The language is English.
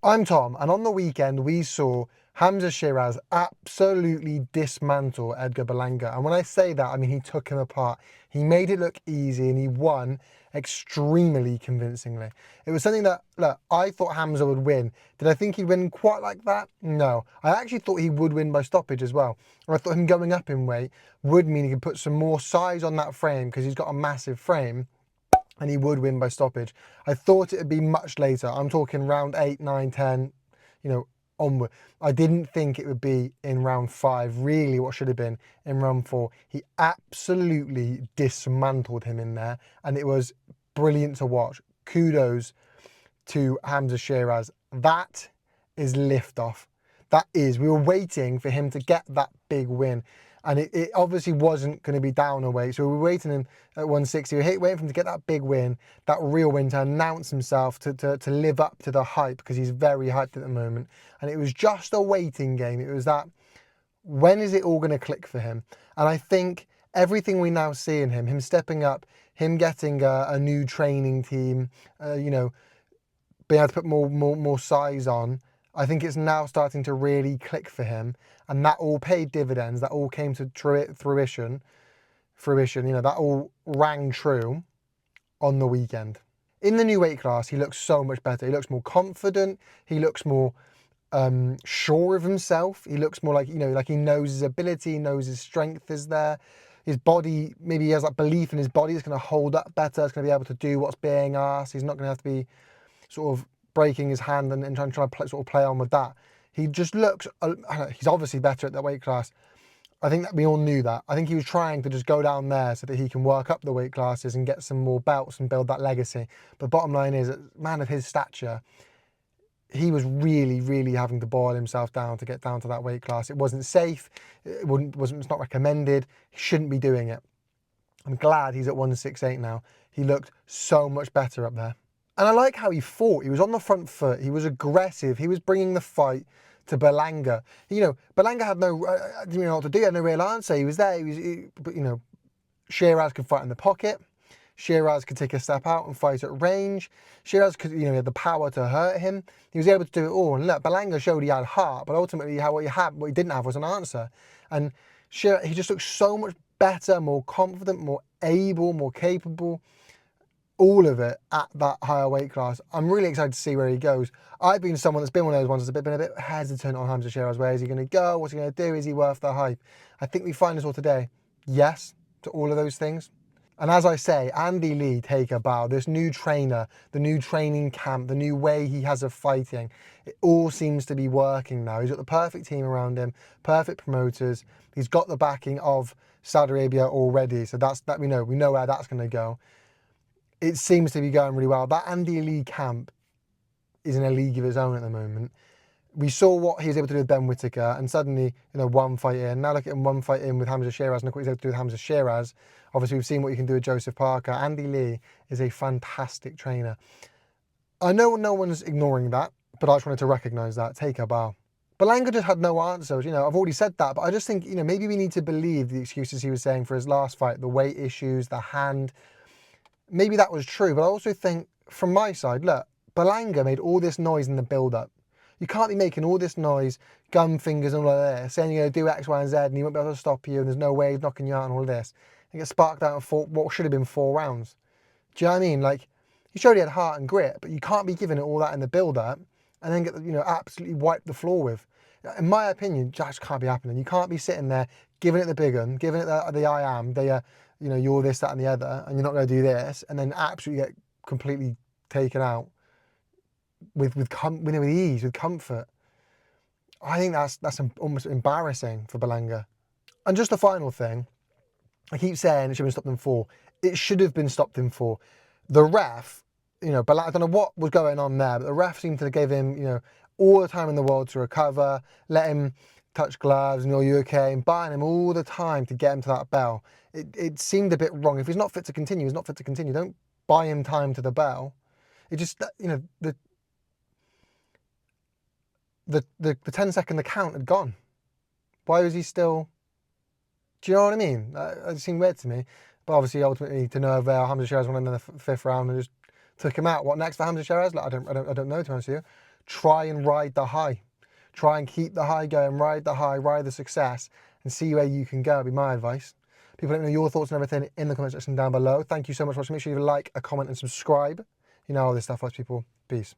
I'm Tom, and on the weekend we saw Hamzah Sheeraz absolutely dismantle Edgar Berlanga. And when I say that, I mean he took him apart. He made it look easy and he won extremely convincingly. It was something that, look, I thought Hamzah would win. Did I think he'd win quite like that? No. I actually thought he would win by stoppage as well. And I thought him going up in weight would mean he could put some more size on that frame because he's got a massive frame. And he would win by stoppage. I thought it would be much later. I'm talking round 8, 9, 10, onward. I didn't think it would be in round 5, really what should have been in round 4. He absolutely dismantled him in there, and it was brilliant to watch. Kudos to Hamzah Sheeraz. That is liftoff. That is. We were waiting for him to get that big win. And it obviously wasn't going to be down a weight. So we were waiting him at 160. We were waiting for him to get that big win, that real win, to announce himself, to live up to the hype, because he's very hyped at the moment. And it was just a waiting game. It was that, when is it all going to click for him? And I think everything we now see in him stepping up, him getting a new training team, being able to put more size on, I think it's now starting to really click for him, and that all paid dividends. That all came to fruition. That all rang true on the weekend. In the new weight class, he looks so much better. He looks more confident. He looks more sure of himself. He looks more like he knows his ability, he knows his strength is there. His body, maybe he has that belief in his body. It's going to hold up better. It's going to be able to do what's being asked. He's not going to have to be sort of breaking his hand and trying to play on with that. He just looks, he's obviously better at that weight class. I think that we all knew that. I think he was trying to just go down there so that he can work up the weight classes and get some more belts and build that legacy. But bottom line is, a man of his stature, he was really, really having to boil himself down to get down to that weight class. It wasn't safe. It's not recommended. He shouldn't be doing it. I'm glad he's at 168 now. He looked so much better up there. And I like how he fought. He was on the front foot. He was aggressive. He was bringing the fight to Berlanga. Berlanga had didn't know what to do. He had no real answer. He was there. Sheeraz could fight in the pocket. Sheeraz could take a step out and fight at range. Sheeraz could, he had the power to hurt him. He was able to do it all. And look, Berlanga showed he had heart, but ultimately what he didn't have was an answer. And Sheeraz, he just looked so much better, more confident, more able, more capable. All of it at that higher weight class. I'm really excited to see where he goes. I've been someone that's been one of those ones that's been a bit hesitant on Hamzah Sheeraz. Where is he going to go? What's he going to do? Is he worth the hype? I think we find this all today. Yes to all of those things. And as I say, Andy Lee, take a bow. This new trainer, the new training camp, the new way he has of fighting, it all seems to be working now. He's got the perfect team around him, perfect promoters. He's got the backing of Saudi Arabia already. So we know where that's going to go. It seems to be going really well. That Andy Lee camp is in a league of his own at the moment. We saw what he was able to do with Ben Whittaker, and suddenly, one fight in. Now look at him, one fight in with Hamzah Sheeraz, and look what he's able to do with Hamzah Sheeraz. Obviously, we've seen what you can do with Joseph Parker. Andy Lee is a fantastic trainer. I know no one's ignoring that, but I just wanted to recognise that. Take a bow. Berlanga just had no answers. I've already said that, but I just think, maybe we need to believe the excuses he was saying for his last fight, the weight issues, the hand. Maybe that was true, but I also think, from my side, look, Berlanga made all this noise in the build-up. You can't be making all this noise, gum fingers and all of this, saying you're going to do X, Y, and Z, and he won't be able to stop you, and there's no way he's knocking you out and all of this. And get sparked out in what should have been 4 rounds. Do you know what I mean? He showed he had heart and grit, but you can't be giving it all that in the build-up and then get, absolutely wipe the floor with. In my opinion, that just can't be happening. You can't be sitting there giving it the big one, giving it the I am, you're this, that, and the other, and you're not going to do this, and then absolutely get completely taken out with ease, with comfort. I think that's almost embarrassing for Berlanga. And just the final thing, I keep saying it should have been stopped in 4. It should have been stopped in 4. The ref, Berlanga, I don't know what was going on there, but the ref seemed to give him, all the time in the world to recover, let him touch gloves and are you okay, and buying him all the time to get him to that bell. It seemed a bit wrong. If he's not fit to continue, he's not fit to continue. Don't buy him time to the bell. It just, the 10-second count had gone. Why was he still? Do you know what I mean? It seemed weird to me. But obviously, ultimately, to no avail. Hamzah Sheeraz won in the 5th round and just took him out. What next for Hamzah Sheeraz? I don't know, to be honest with you. try and ride the high. Try and keep the high going, ride the high, ride the success, and see where you can go, would be my advice. People let me know your thoughts and everything in the comment section down below. Thank you so much for watching. Make sure you like, a comment, and subscribe. You know how this stuff works, people. Peace.